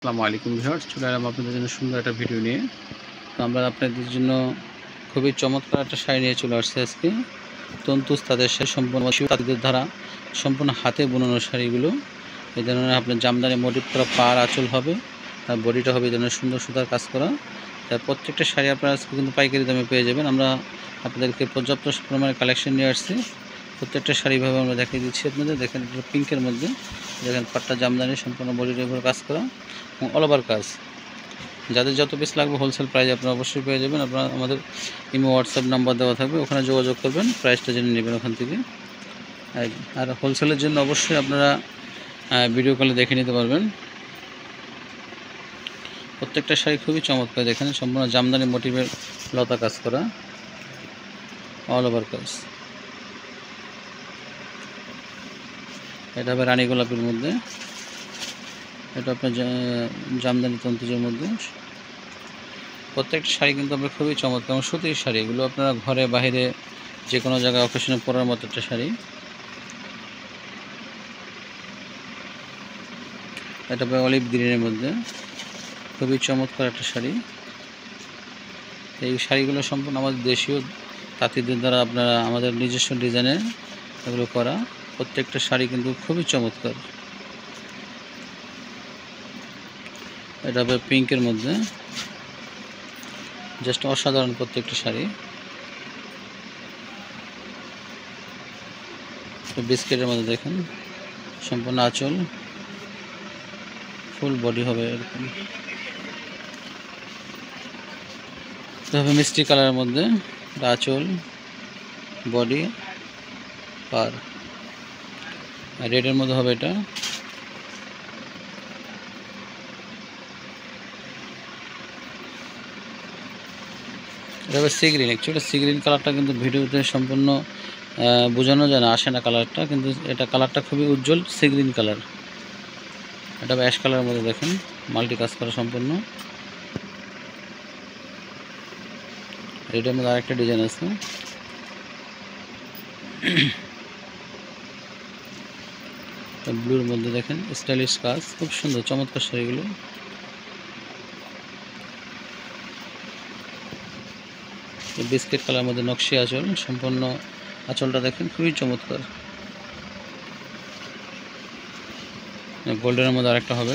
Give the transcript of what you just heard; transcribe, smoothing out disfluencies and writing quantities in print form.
আসসালামু আলাইকুম ভিউয়ার্স, চলে এলাম আপনাদের জন্য সুন্দর একটা ভিডিও নিয়ে। তো আমরা আপনাদের জন্য খুবই চমৎকার একটা শাড়ি নিয়ে চলে আসছি আজকে। তন্তুজ তাঁতের শাড়ি, সম্পূর্ণ তাঁতের দ্বারা সম্পূর্ণ হাতে বুনানো শাড়িগুলো। এই ধরনের আপনার জামদানি মোটিভ করা পাড় আঁচল হবে, আর বডিটা হবে এই ধরনের সুন্দর সুতার কাজ করা। তার প্রত্যেকটা শাড়ি আপনারা আজকে কিন্তু পাইকারি দামে পেয়ে যাবেন। আমরা আপনাদেরকে পর্যাপ্ত পরিমাণে কালেকশন নিয়ে আসছি। প্রত্যেকটা শাড়িভাবে আমরা দেখিয়ে দিচ্ছি আপনাদের। দেখেন পিঙ্কের মধ্যে, দেখেন পাট্টা জামদানি সম্পূর্ণ বডির উপর কাজ করা এবং অল ওভার কাজ। যাদের যত পিস লাগবে হোলসেল প্রাইস আপনারা অবশ্যই পেয়ে যাবেন। আপনারা আমাদের ইমো হোয়াটসঅ্যাপ নাম্বার দেওয়া থাকবে, ওখানে যোগাযোগ করবেন, প্রাইসটা জেনে নেবেন ওখান থেকে। আর হোলসেলের জন্য অবশ্যই আপনারা ভিডিও কলে দেখে নিতে পারবেন। প্রত্যেকটা শাড়ি খুবই চমৎকার, দেখেন সম্পূর্ণ জামদানি মোটিভের লতা কাজ করা, অল ওভার কাজ। এটা হবে রানী গোলাপের মধ্যে, এটা আপনার জামদানি তন্তুজের মধ্যে। প্রত্যেকটা শাড়ি কিন্তু আমরা খুবই চমৎকার এবং সুতির শাড়ি। এগুলো আপনারা ঘরে বাইরে যে কোনো জায়গায় অকেশনে পরার মতো একটা শাড়ি। এটা হবে অলিভ গ্রিনের মধ্যে, খুবই চমৎকার একটা শাড়ি। এই শাড়িগুলো সম্পূর্ণ আমাদের দেশীয় তাঁতিদের দ্বারা আপনারা আমাদের নিজস্ব ডিজাইনে এগুলো করা। প্রত্যেকটা শাড়ি কিন্তু খুবই চমৎকার। এটা হবে পিঙ্কের মধ্যে, জাস্ট অসাধারণ প্রত্যেকটা শাড়ি। বিস্কিটের মধ্যে দেখেন সম্পূর্ণ আঁচল, ফুল বডি হবে এরকম। এটা হবে মিষ্টি কালারের মধ্যে, আঁচল, বডি, পার। রেডের মধ্যে হবে এটা। এটা হবে sea green. Actually sea green কালারটা কিন্তু ভিডিওতে সম্পূর্ণ বোঝানো যায় না, আসে না কালারটা, কিন্তু এটা কালারটা খুবই উজ্জ্বল সি গ্রিন কালার। এটা হবে অ্যাশ কালারের মধ্যে, দেখেন মাল্টি কাজ করা সম্পূর্ণ। এটার মধ্যে আরেকটা ডিজাইন আছে, ব্লুর মধ্যে দেখেন স্টাইলিশ কাজ, খুব সুন্দর চমৎকার শাড়িগুলো। বিস্কিট কালার মধ্যে নকশি আঁচল, সম্পূর্ণ আঁচলটা দেখেন খুবই চমৎকার। গোল্ডেনের মধ্যে আরেকটা হবে,